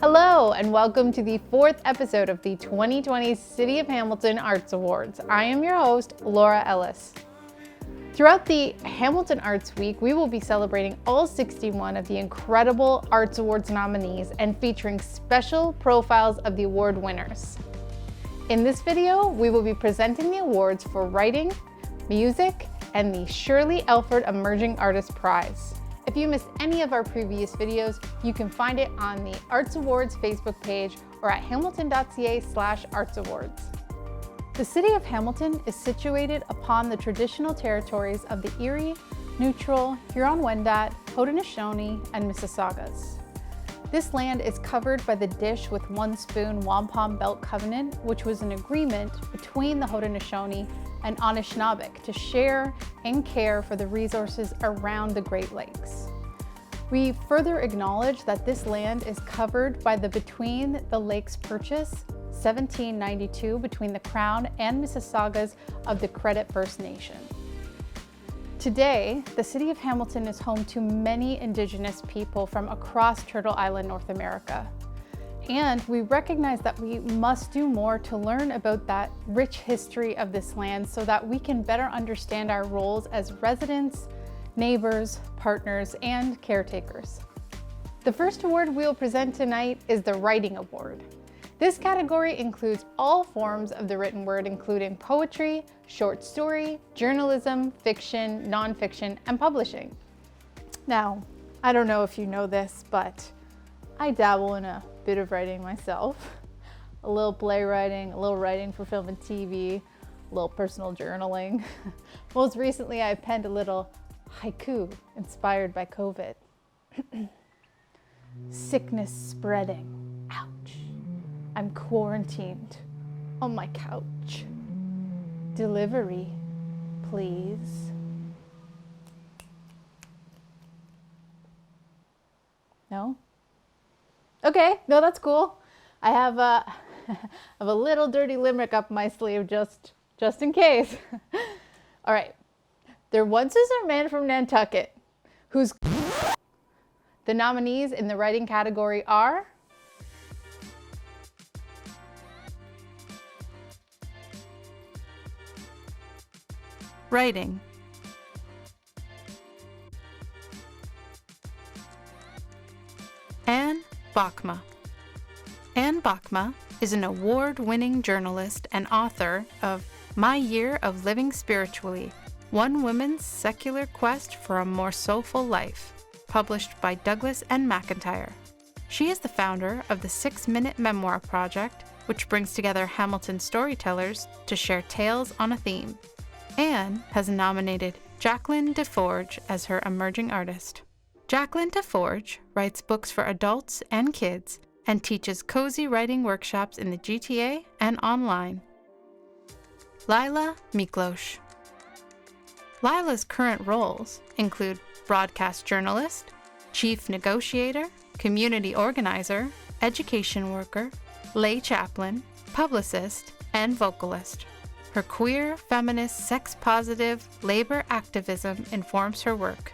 Hello, and welcome to the fourth episode of the 2020 City of Hamilton Arts Awards. I am your host, Laura Ellis. Throughout the Hamilton Arts Week, we will be celebrating all 61 of the incredible Arts Awards nominees and featuring special profiles of the award winners. In this video, we will be presenting the awards for writing, music, and the Shirley Elford Emerging Artist Prize. If you missed any of our previous videos, you can find it on the Arts Awards Facebook page or at hamilton.ca/artsawards. The city of Hamilton is situated upon the traditional territories of the Erie, Neutral, Huron-Wendat, Haudenosaunee, and Mississaugas. This land is covered by the Dish with One Spoon Wampum Belt Covenant, which was an agreement between the Haudenosaunee and Anishinaabe to share and care for the resources around the Great Lakes. We further acknowledge that this land is covered by the Between the Lakes Purchase 1792 between the Crown and Mississaugas of the Credit First Nation. Today, the city of Hamilton is home to many Indigenous people from across Turtle Island, North America. And we recognize that we must do more to learn about that rich history of this land so that we can better understand our roles as residents, neighbors, partners, and caretakers. The first award we will present tonight is the Writing Award. This category includes all forms of the written word, including poetry, short story, journalism, fiction, nonfiction, and publishing. Now, I don't know if you know this, but I dabble in a bit of writing myself. A little playwriting, a little writing for film and TV, a little personal journaling. Most recently, I penned a little haiku inspired by COVID. Sickness spreading, ouch. I'm quarantined on my couch. Delivery, please. No? Okay, no, that's cool. I have a little dirty limerick up my sleeve just in case. All right. There once is a man from Nantucket who's... The nominees in the writing category are... Writing. Anne Bachma. Anne Bachma is an award-winning journalist and author of My Year of Living Spiritually, One Woman's Secular Quest for a More Soulful Life, published by Douglas and McIntyre. She is the founder of the 6-Minute Memoir Project, which brings together Hamilton storytellers to share tales on a theme. Anne has nominated Jacqueline DeForge as her emerging artist. Jacqueline DeForge writes books for adults and kids and teaches cozy writing workshops in the GTA and online. Lila Miklos. Lila's current roles include broadcast journalist, chief negotiator, community organizer, education worker, lay chaplain, publicist, and vocalist. Her queer, feminist, sex-positive labor activism informs her work.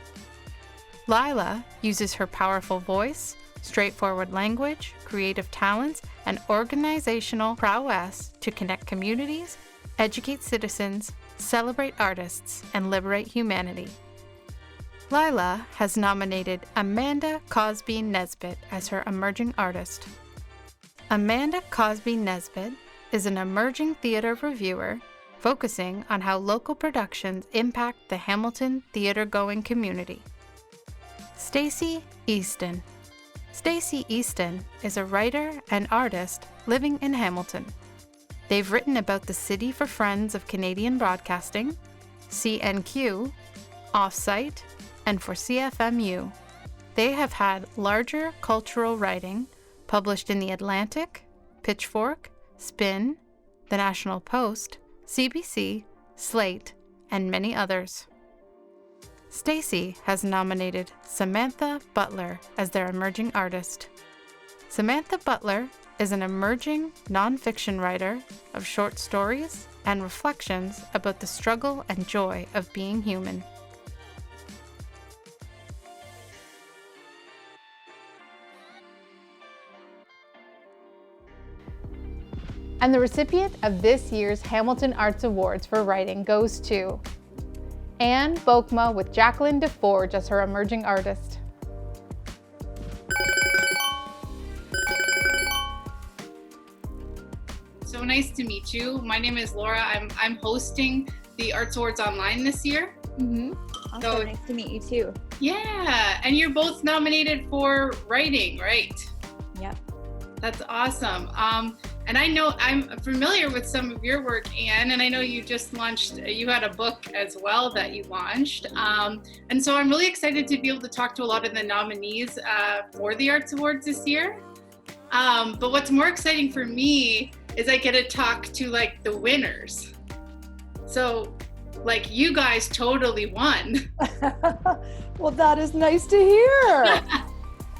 Lila uses her powerful voice, straightforward language, creative talents, and organizational prowess to connect communities, educate citizens, celebrate artists, and liberate humanity. Lila has nominated Amanda Cosby Nesbitt as her emerging artist. Amanda Cosby Nesbitt is an emerging theater reviewer focusing on how local productions impact the Hamilton theater-going community. Stacey Easton. Stacey Easton is a writer and artist living in Hamilton. They've written about the city for Friends of Canadian Broadcasting, CNQ, Offsite, and for CFMU. They have had larger cultural writing published in The Atlantic, Pitchfork, Spin, The National Post, CBC, Slate, and many others. Stacey has nominated Samantha Butler as their emerging artist. Samantha Butler is an emerging nonfiction writer of short stories and reflections about the struggle and joy of being human. And the recipient of this year's Hamilton Arts Awards for writing goes to Anne Bokma with Jacqueline DeForge as her emerging artist. So nice to meet you. My name is Laura. I'm hosting the Arts Awards online this year. Also So- nice to meet you too. Yeah, and you're both nominated for writing, right? Yep. That's awesome. And I know I'm familiar with some of your work, Anne, and I know you just launched, you had a book as well that you launched. And so I'm really excited to be able to talk to a lot of the nominees for the Arts Awards this year. But what's more exciting for me is I get to talk to like the winners. So like you guys totally won. Well, that is nice to hear.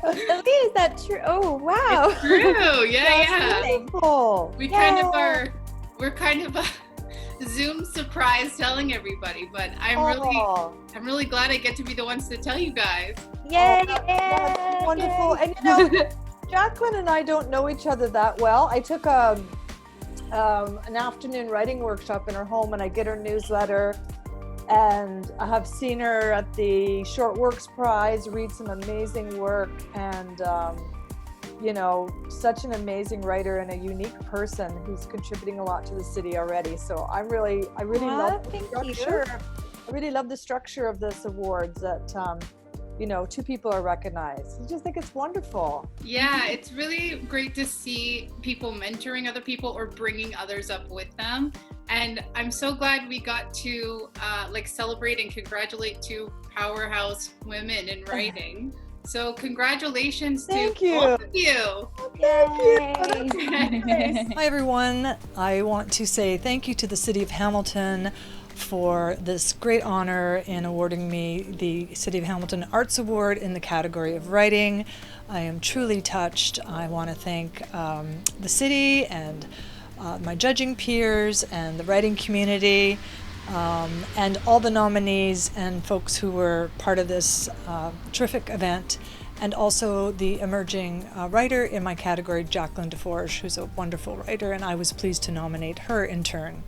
Ellie, is that true? Oh, wow. It's true. Yeah. Wonderful. We kind of are, we're kind of a Zoom surprise telling everybody, but I'm really glad I get to be the ones to tell you guys. Yay! That's wonderful. Yay. And you know, Jacqueline and I don't know each other that well. I took an afternoon writing workshop in her home, and I get her newsletter. And I have seen her at the Short Works Prize, read some amazing work, and you know, such an amazing writer and a unique person who's contributing a lot to the city already. So I really love the thank structure. I really love the structure of this awards that you know, two people are recognized. I just think it's wonderful. Yeah, it's really great to see people mentoring other people or bringing others up with them. And I'm so glad we got to like celebrate and congratulate two powerhouse women in writing. So congratulations to both of you. Yay. Hi everyone. I want to say thank you to the City of Hamilton for this great honor in awarding me the City of Hamilton Arts Award in the category of writing. I am truly touched. I want to thank the city and my judging peers and the writing community and all the nominees and folks who were part of this terrific event, and also the emerging writer in my category, Jacqueline DeForge, who's a wonderful writer, and I was pleased to nominate her in turn.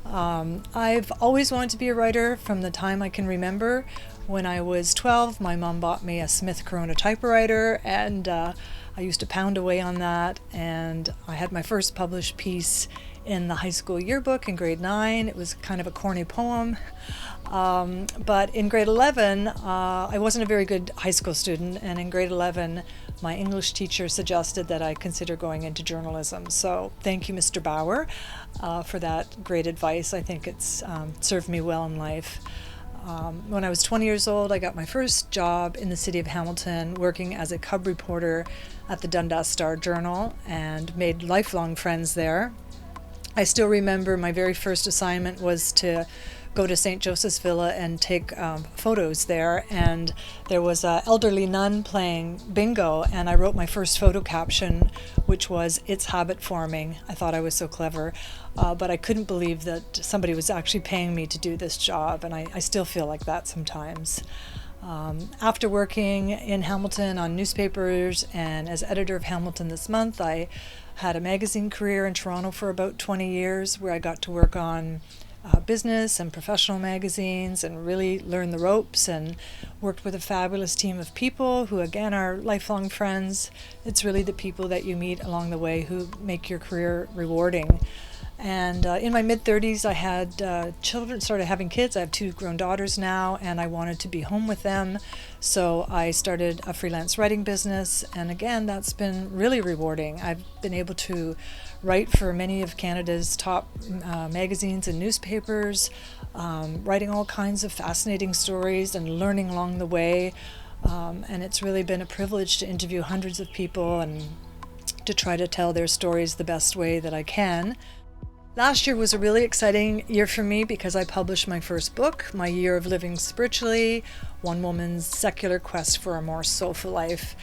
I've always wanted to be a writer from the time I can remember. When I was 12, my mom bought me a Smith Corona typewriter, and I used to pound away on that, and I had my first published piece in the high school yearbook in grade 9. It was kind of a corny poem. But in grade 11, I wasn't a very good high school student, and in grade 11, my English teacher suggested that I consider going into journalism. So thank you, Mr. Bauer, for that great advice. I think it's served me well in life. When I was 20 years old, I got my first job in the city of Hamilton working as a cub reporter at the Dundas Star-Journal and made lifelong friends there. I still remember my very first assignment was to go to St. Joseph's Villa and take photos there, and there was an elderly nun playing bingo, and I wrote my first photo caption, which was, "It's habit forming." I thought I was so clever, but I couldn't believe that somebody was actually paying me to do this job, and I still feel like that sometimes. After working in Hamilton on newspapers and as editor of Hamilton This Month, I had a magazine career in Toronto for about 20 years where I got to work on business and professional magazines and really learn the ropes, and worked with a fabulous team of people who again are lifelong friends. It's really the people that you meet along the way who make your career rewarding. And in my mid-30s, I had children, started having kids. I have 2 grown daughters now, and I wanted to be home with them. So I started a freelance writing business, and again, that's been really rewarding. I've been able to write for many of Canada's top magazines and newspapers, writing all kinds of fascinating stories and learning along the way. And it's really been a privilege to interview hundreds of people and to try to tell their stories the best way that I can. Last year was a really exciting year for me because I published my first book, My Year of Living Spiritually, One Woman's Secular Quest for a More Soulful Life.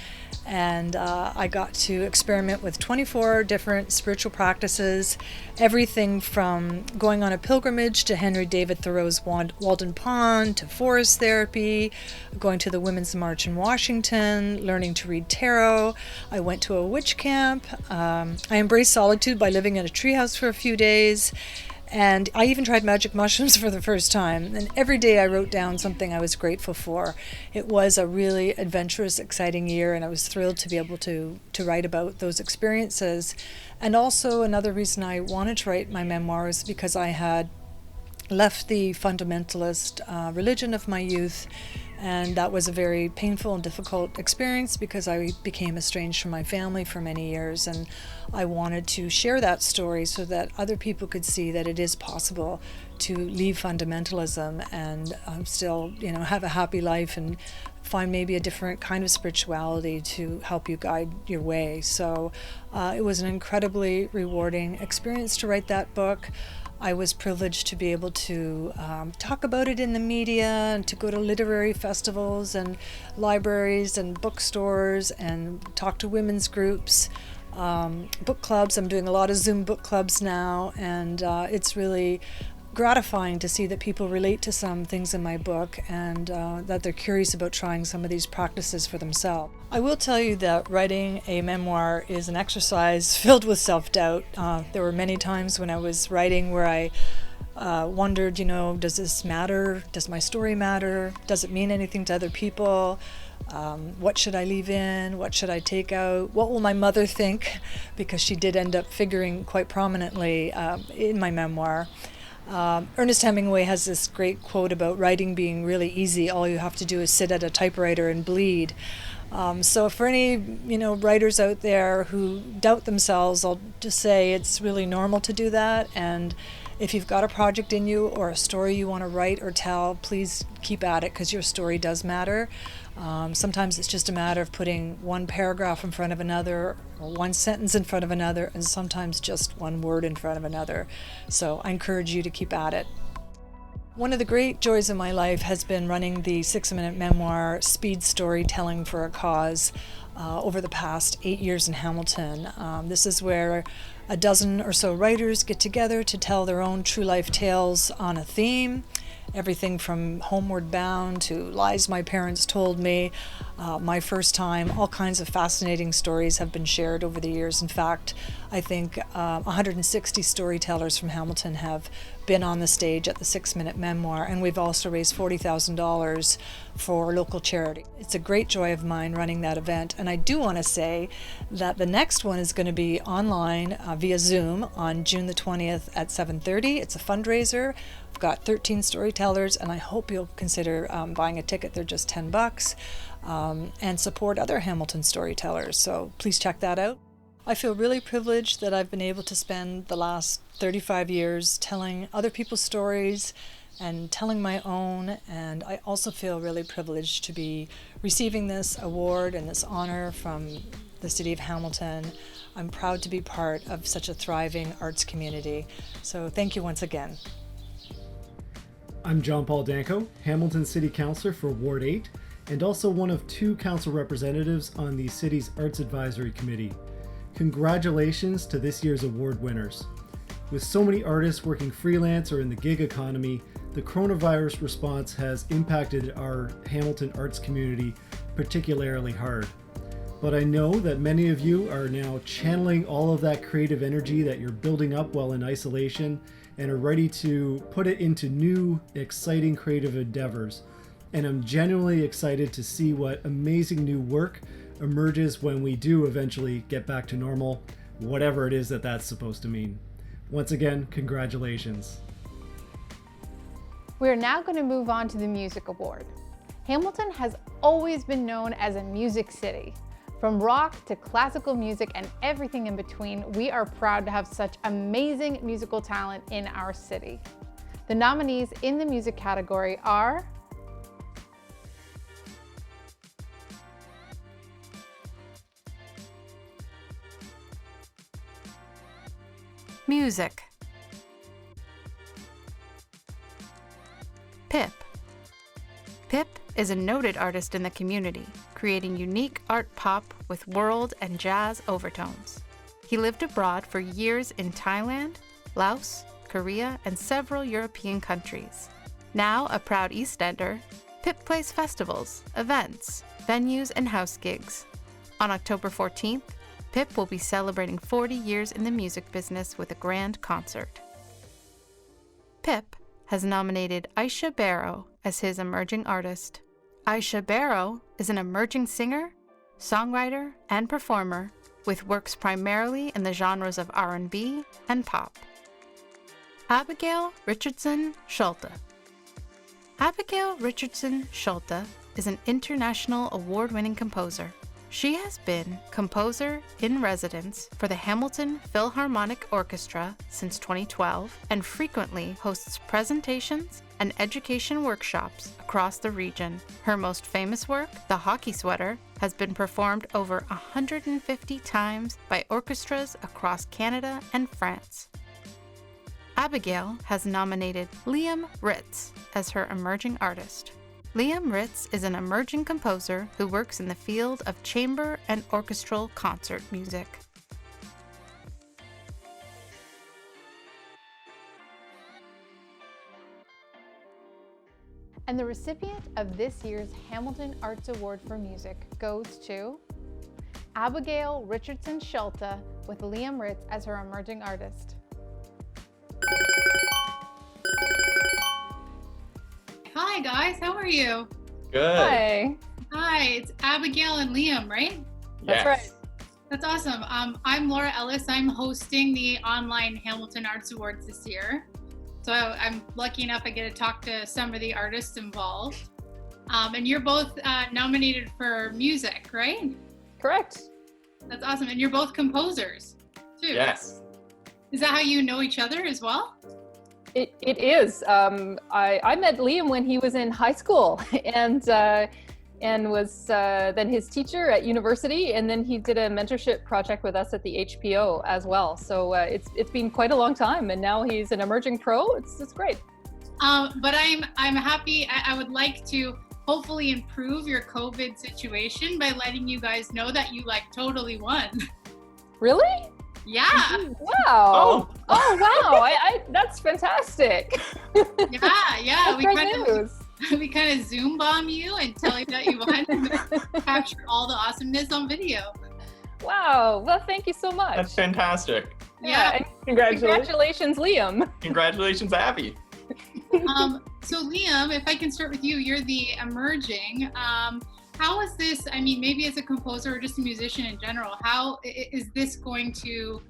And I got to experiment with 24 different spiritual practices, everything from going on a pilgrimage to Henry David Thoreau's Walden Pond, to forest therapy, going to the Women's March in Washington, learning to read tarot. I went to a witch camp. I embraced solitude by living in a treehouse for a few days. And I even tried magic mushrooms for the first time. And every day I wrote down something I was grateful for. It was a really adventurous, exciting year, and I was thrilled to be able to write about those experiences. And also another reason I wanted to write my memoirs because I had left the fundamentalist religion of my youth, and that was a very painful and difficult experience because I became estranged from my family for many years, and I wanted to share that story so that other people could see that it is possible to leave fundamentalism and still, have a happy life and find maybe a different kind of spirituality to help you guide your way. So it was an incredibly rewarding experience to write that book. I was privileged to be able to talk about it in the media and to go to literary festivals and libraries and bookstores and talk to women's groups, book clubs. I'm doing a lot of Zoom book clubs now, and it's really gratifying to see that people relate to some things in my book and that they're curious about trying some of these practices for themselves. I will tell you that writing a memoir is an exercise filled with self-doubt. There were many times when I was writing where I wondered, does this matter? Does my story matter? Does it mean anything to other people? What should I leave in? What should I take out? What will my mother think? Because she did end up figuring quite prominently in my memoir. Ernest Hemingway has this great quote about writing being really easy. All you have to do is sit at a typewriter and bleed. So for any, writers out there who doubt themselves, I'll just say it's really normal to do that. And if you've got a project in you or a story you want to write or tell, please keep at it because your story does matter. Sometimes it's just a matter of putting one paragraph in front of another or one sentence in front of another, and sometimes just one word in front of another. So I encourage you to keep at it. One of the great joys of my life has been running the 6-minute memoir Speed Storytelling for a Cause over the past 8 years in Hamilton. This is where a dozen or so writers get together to tell their own true life tales on a theme. Everything from Homeward Bound to Lies My Parents Told Me, My First Time, all kinds of fascinating stories have been shared over the years. In fact, I think 160 storytellers from Hamilton have been on the stage at the 6-minute memoir, and we've also raised $40,000 for local charity. It's a great joy of mine running that event, and I do want to say that the next one is going to be online via Zoom on June the 20th at 7:30. It's a fundraiser. I've got 13 storytellers, and I hope you'll consider buying a ticket. They're just $10, and support other Hamilton storytellers. So please check that out. I feel really privileged that I've been able to spend the last 35 years telling other people's stories and telling my own, and I also feel really privileged to be receiving this award and this honor from the City of Hamilton. I'm proud to be part of such a thriving arts community. So thank you once again. I'm John Paul Danko, Hamilton City Councillor for Ward 8, and also one of 2 council representatives on the city's Arts Advisory Committee. Congratulations to this year's award winners. With so many artists working freelance or in the gig economy, the coronavirus response has impacted our Hamilton arts community particularly hard. But I know that many of you are now channeling all of that creative energy that you're building up while in isolation and are ready to put it into new, exciting creative endeavors. And I'm genuinely excited to see what amazing new work emerges when we do eventually get back to normal, whatever it is that that's supposed to mean. Once again, congratulations. We're now going to move on to the Music Award. Hamilton has always been known as a music city. From rock to classical music and everything in between, we are proud to have such amazing musical talent in our city. The nominees in the music category are Music. Pip. Pip is a noted artist in the community, creating unique art pop with world and jazz overtones. He lived abroad for years in Thailand, Laos, Korea, and several European countries. Now a proud East Ender, Pip plays festivals, events, venues, and house gigs. On October 14th, Pip will be celebrating 40 years in the music business with a grand concert. Pip has nominated Aisha Barrow as his emerging artist. Aisha Barrow is an emerging singer, songwriter, and performer with works primarily in the genres of R&B and pop. Abigail Richardson Schulte. Abigail Richardson Schulte is an international award-winning composer. She has been composer in residence for the Hamilton Philharmonic Orchestra since 2012 and frequently hosts presentations and education workshops across the region. Her most famous work, The Hockey Sweater, has been performed over 150 times by orchestras across Canada and France. Abigail has nominated Liam Ritz as her emerging artist. Liam Ritz is an emerging composer who works in the field of chamber and orchestral concert music. And the recipient of this year's Hamilton Arts Award for Music goes to Abigail Richardson Schulte with Liam Ritz as her emerging artist. Hi guys, how are you? Good. Hi. Hi, it's Abigail and Liam, right? Yes. That's right. That's awesome. I'm Laura Ellis. I'm hosting the online Hamilton Arts Awards this year. So I'm lucky enough I get to talk to some of the artists involved. And you're both nominated for music, right? Correct. That's awesome. And you're both composers, too. Yes. Is that how you know each other as well? It is. I met Liam when he was in high school and was then his teacher at university, and then he did a mentorship project with us at the HPO as well. So it's been quite a long time, and now he's an emerging pro. It's great. But I'm happy. I would like to hopefully improve your COVID situation by letting you guys know that you totally won. Really? Yeah. Wow. Oh wow. I that's fantastic. Yeah. That's great news. We kind of Zoom bomb you and tell you that you won and capture all the awesomeness on video. Wow. Well, thank you so much. That's fantastic. Yeah. And congratulations, Liam. Congratulations, Abby. So Liam, if I can start with you, you're the emerging. How is this, I mean, maybe as a composer or just a musician in general, how is this going to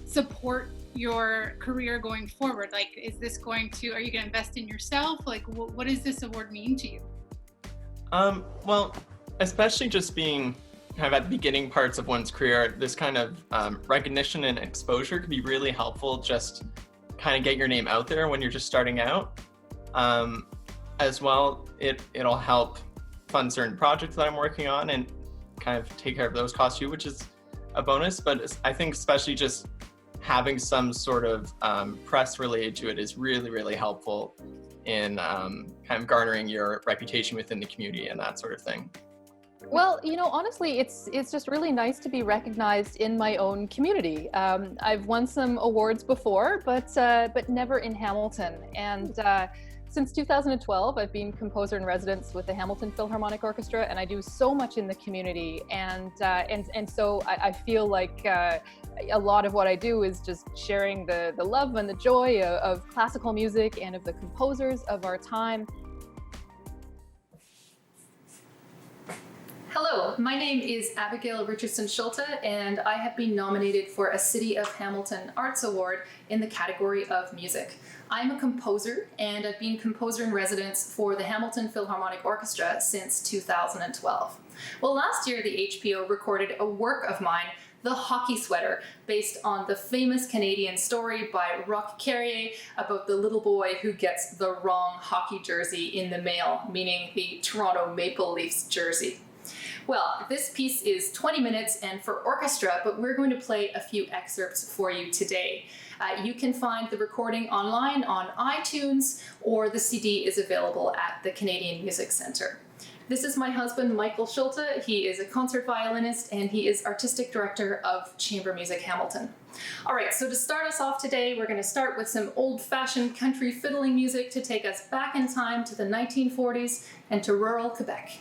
support your career going forward? Like, is this going to, are you going to invest in yourself? Like, what does this award mean to you? Well, especially just being kind of at the beginning parts of one's career, this kind of recognition and exposure can be really helpful. Just kind of get your name out there when you're just starting out. As well, it'll help fund certain projects that I'm working on and kind of take care of those costs too, which is a bonus. But I think especially just having some sort of press related to it is really, really helpful in kind of garnering your reputation within the community and that sort of thing. Well, honestly, it's just really nice to be recognized in my own community. I've won some awards before, but never in Hamilton. And since 2012, I've been composer in residence with the Hamilton Philharmonic Orchestra, and I do so much in the community. And so I feel like a lot of what I do is just sharing the love and the joy of classical music and of the composers of our time. Hello, my name is Abigail Richardson Schulte, and I have been nominated for a City of Hamilton Arts Award in the category of music. I'm a composer, and I've been composer in residence for the Hamilton Philharmonic Orchestra since 2012. Well, last year the HPO recorded a work of mine, The Hockey Sweater, based on the famous Canadian story by Roch Carrier about the little boy who gets the wrong hockey jersey in the mail, meaning the Toronto Maple Leafs jersey. Well, this piece is 20 minutes and for orchestra, but we're going to play a few excerpts for you today. You can find the recording online on iTunes, or the CD is available at the Canadian Music Centre. This is my husband, Michael Schulte. He is a concert violinist and he is artistic director of Chamber Music Hamilton. All right, so to start us off today, we're going to start with some old-fashioned country fiddling music to take us back in time to the 1940s and to rural Quebec.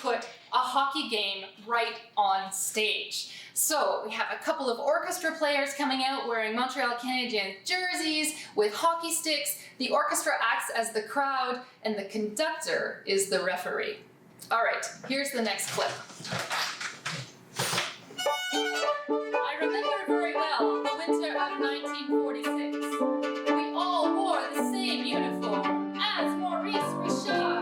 Put a hockey game right on stage. So we have a couple of orchestra players coming out wearing Montreal Canadiens jerseys with hockey sticks. The orchestra acts as the crowd and the conductor is the referee. All right, here's the next clip. I remember very well the winter of 1946. We all wore the same uniform as Maurice Richard.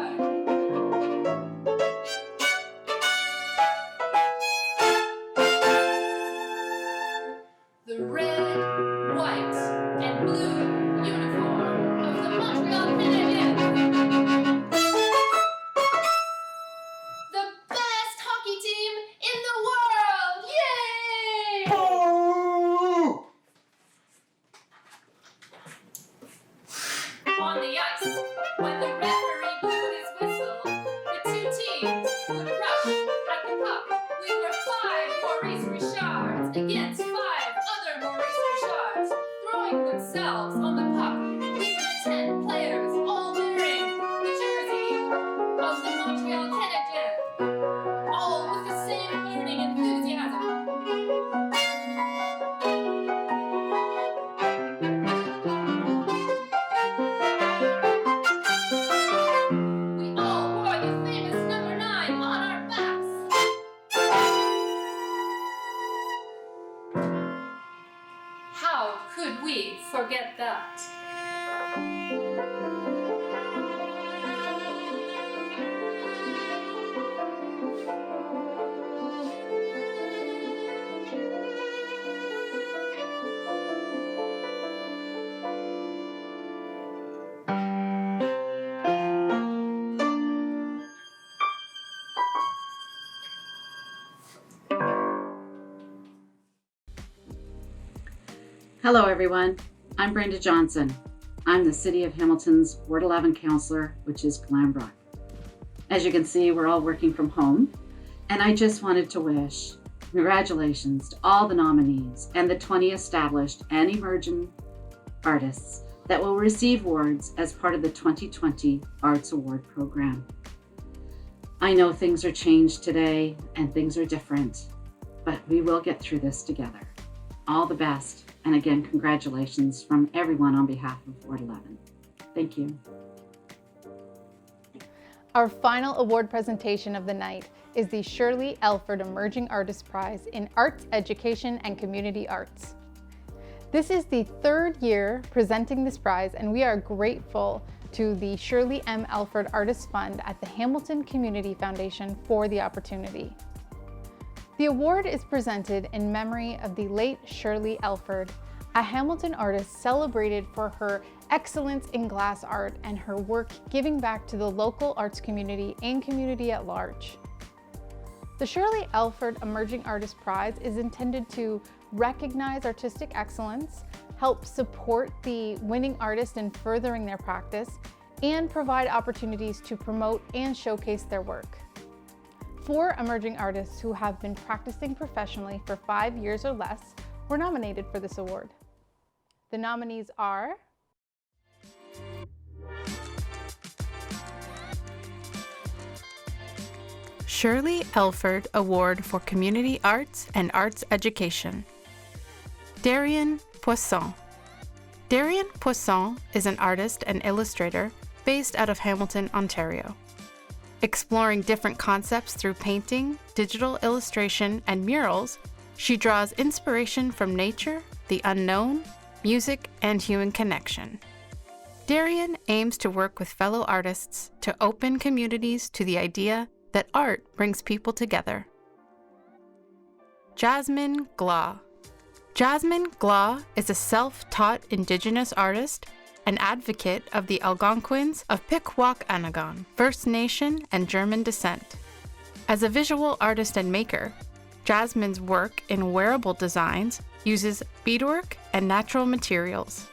The red, white, and blue uniform of the Montreal Canadiens. The best hockey team in the world! Yay! Oh! On the ice, when the referee blew his whistle, the two teams would rush at the puck. We were 5 Maurice Richards against 5 other Maurice Richards, throwing themselves on the puck. We were 10 players, all wearing the jersey of the Montreal Canadiens, all with the same burning enthusiasm. We all wore the famous number 9 on our backs. How could we forget that? Hello everyone, I'm Brenda Johnson. I'm the City of Hamilton's Ward 11 Councillor, which is Glanbrook. As you can see, we're all working from home, and I just wanted to wish congratulations to all the nominees and the 20 established and emerging artists that will receive awards as part of the 2020 Arts Award Program. I know things are changed today and things are different, but we will get through this together. All the best. And again, congratulations from everyone on behalf of Ward 11. Thank you. Our final award presentation of the night is the Shirley Elford Emerging Artist Prize in Arts, Education, and Community Arts. This is the third year presenting this prize, and we are grateful to the Shirley M. Elford Artists Fund at the Hamilton Community Foundation for the opportunity. The award is presented in memory of the late Shirley Elford, a Hamilton artist celebrated for her excellence in glass art and her work giving back to the local arts community and community at large. The Shirley Elford Emerging Artist Prize is intended to recognize artistic excellence, help support the winning artist in furthering their practice, and provide opportunities to promote and showcase their work. 4 emerging artists who have been practicing professionally for 5 years or less were nominated for this award. The nominees are Shirley Elford Award for Community Arts and Arts Education. Darian Poisson. Darian Poisson is an artist and illustrator based out of Hamilton, Ontario. Exploring different concepts through painting, digital illustration, and murals, she draws inspiration from nature, the unknown, music, and human connection. Darian aims to work with fellow artists to open communities to the idea that art brings people together. Jasmine Glaw. Jasmine Glaw is a self-taught Indigenous artist and advocate of the Algonquins of Pikwak-Anagon, First Nation and German descent. As a visual artist and maker, Jasmine's work in wearable designs uses beadwork and natural materials.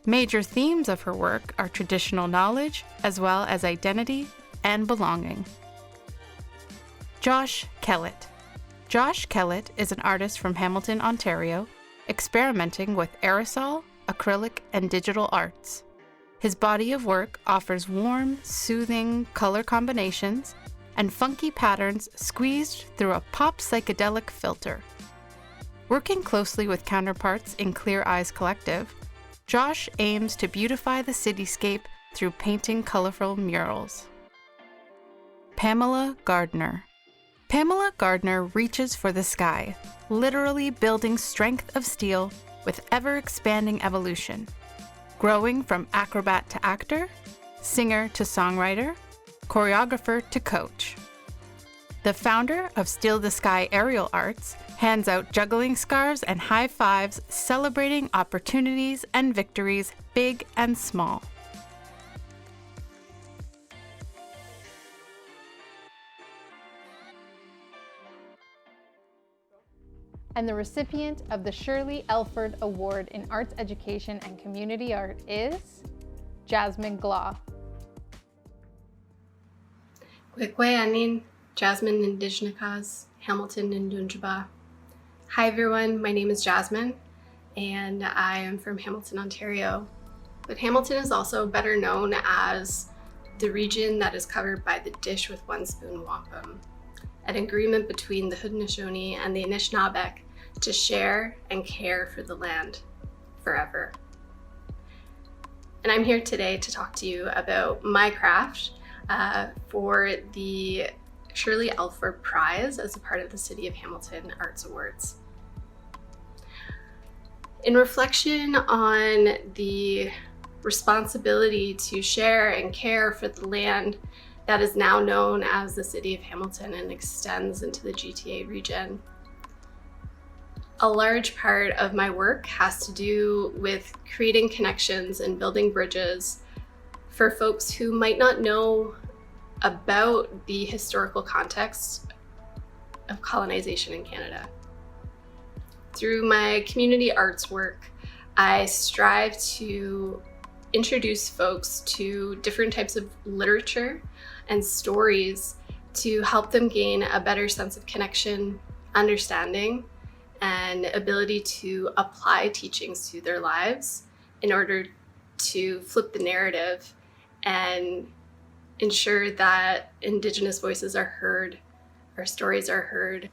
Major themes of her work are traditional knowledge, as well as identity and belonging. Josh Kellett. Josh Kellett is an artist from Hamilton, Ontario, experimenting with aerosol, acrylic, and digital arts. His body of work offers warm, soothing color combinations and funky patterns squeezed through a pop psychedelic filter. Working closely with counterparts in Clear Eyes Collective, Josh aims to beautify the cityscape through painting colorful murals. Pamela Gardner. Pamela Gardner reaches for the sky, literally building strength of steel with ever-expanding evolution, growing from acrobat to actor, singer to songwriter, choreographer to coach. The founder of Steal the Sky Aerial Arts hands out juggling scarves and high fives celebrating opportunities and victories big and small. And the recipient of the Shirley Elford Award in Arts Education and Community Art is Jasmine Glaw. Kwekwe Anin, Jasmine Indigenous, Hamilton and Dunjaba. Hi everyone, my name is Jasmine and I am from Hamilton, Ontario. But Hamilton is also better known as the region that is covered by the Dish with One Spoon Wampum, an agreement between the Haudenosaunee and the Anishinaabeg to share and care for the land forever. And I'm here today to talk to you about my craft for the Shirley Elford Prize as a part of the City of Hamilton Arts Awards. In reflection on the responsibility to share and care for the land that is now known as the City of Hamilton and extends into the GTA region, a large part of my work has to do with creating connections and building bridges for folks who might not know about the historical context of colonization in Canada. Through my community arts work, I strive to introduce folks to different types of literature and stories to help them gain a better sense of connection, understanding, and ability to apply teachings to their lives in order to flip the narrative and ensure that Indigenous voices are heard, our stories are heard.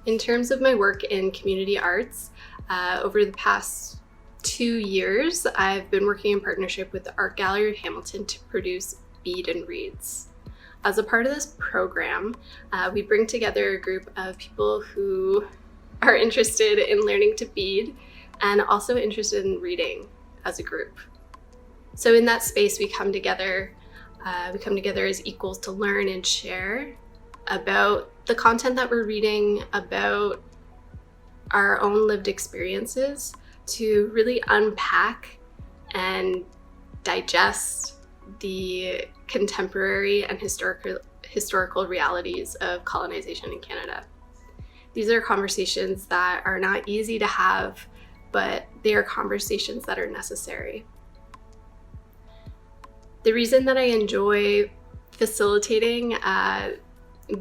In terms of my work in community arts, over the past 2 years, I've been working in partnership with the Art Gallery of Hamilton to produce Bead and Reads. As a part of this program, we bring together a group of people who are interested in learning to bead and also interested in reading as a group. So in that space, we come together as equals to learn and share about the content that we're reading, about our own lived experiences, to really unpack and digest the contemporary and historical realities of colonization in Canada. These are conversations that are not easy to have, but they are conversations that are necessary. The reason that I enjoy facilitating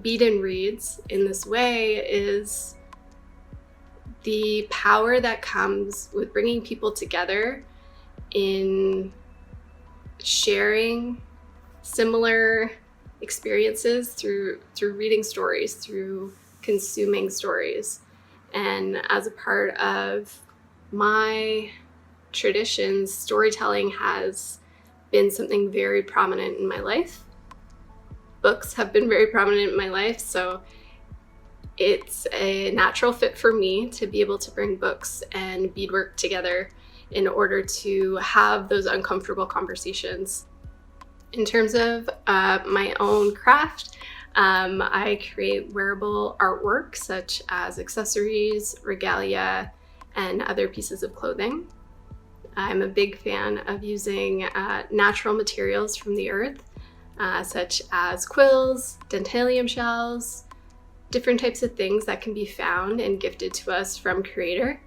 beat and reads in this way is the power that comes with bringing people together in sharing similar experiences through reading stories, through consuming stories. And as a part of my traditions, storytelling has been something very prominent in my life. Books have been very prominent in my life, so it's a natural fit for me to be able to bring books and beadwork together in order to have those uncomfortable conversations. In terms of my own craft, I create wearable artwork such as accessories, regalia, and other pieces of clothing. I'm a big fan of using natural materials from the earth, such as quills, dentalium shells, different types of things that can be found and gifted to us from Creator.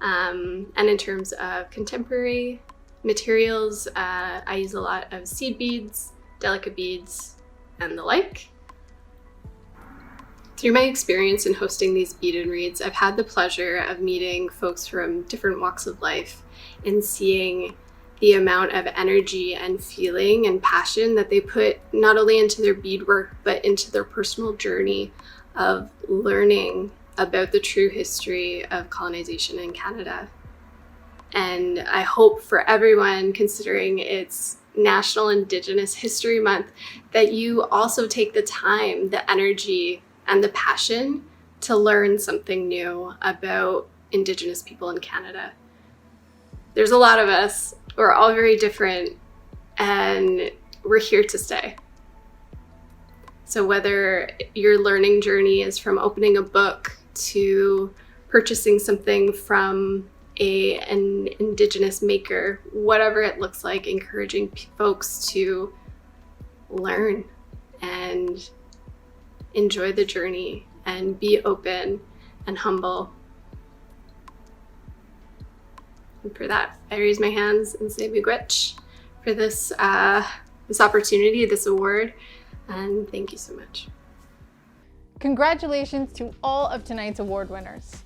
And in terms of contemporary materials, I use a lot of seed beads, delicate beads, and the like. Through my experience in hosting these bead and reads, I've had the pleasure of meeting folks from different walks of life and seeing the amount of energy and feeling and passion that they put not only into their beadwork, but into their personal journey of learning about the true history of colonization in Canada. And I hope for everyone, considering it's National Indigenous History Month, that you also take the time, the energy, and the passion to learn something new about Indigenous people in Canada. There's a lot of us, we're all very different, and we're here to stay. So whether your learning journey is from opening a book to purchasing something from an Indigenous maker, whatever it looks like, encouraging folks to learn and enjoy the journey and be open and humble. And for that, I raise my hands and say miigwech for this opportunity, this award, and thank you so much. Congratulations to all of tonight's award winners.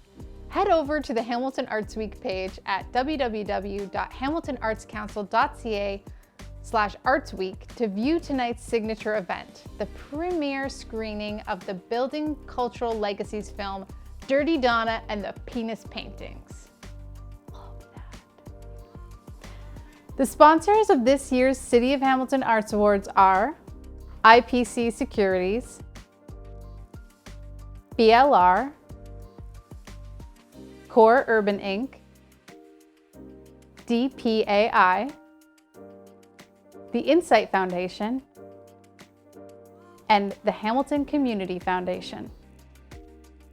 Head over to the Hamilton Arts Week page at www.hamiltonartscouncil.ca/artsweek to view tonight's signature event, the premiere screening of the Building Cultural Legacies film, Dirty Donna and the Penis Paintings. Love that. The sponsors of this year's City of Hamilton Arts Awards are IPC Securities, BLR, Core Urban Inc., DPAI, the Insight Foundation, and the Hamilton Community Foundation,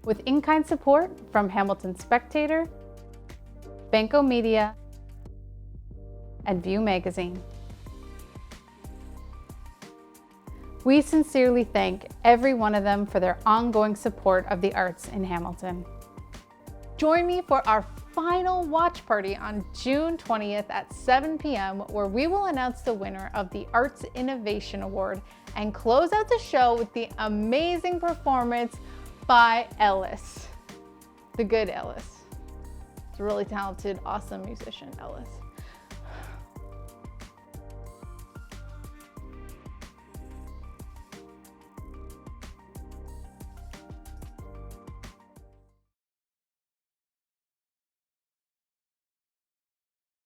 with in-kind support from Hamilton Spectator, Banco Media, and View Magazine. We sincerely thank every one of them for their ongoing support of the arts in Hamilton. Join me for our final watch party on June 20th at 7 p.m. where we will announce the winner of the Arts Innovation Award and close out the show with the amazing performance by Ellis, the good Ellis. It's a really talented, awesome musician, Ellis.